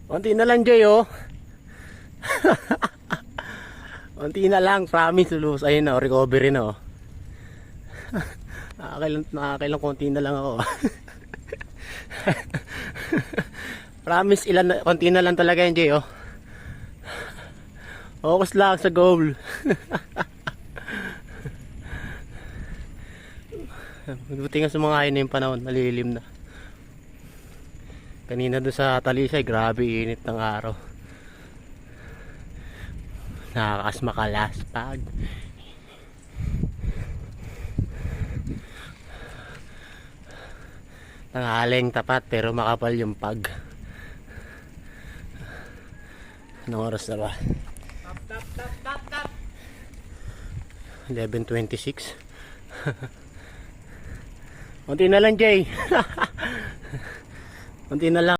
Konti na lang, Jay, oh. Konti na lang, promise, lulus. Ayun, oh, recovery na, oh. Nakakailang konti na lang ako. Promise, konti na lang talaga yan, Jay, oh. Focus lang sa goal. Buti nga sumangayon na yung panahon, malilim na. Kanina doon sa Talisay, grabe init ng araw. Nakakaas makalaspag. Tanghaling tapat pero makapal yung pag. Anong oras na ba? Tap. 11:26. Konti na lang, Jay. Konti na lang.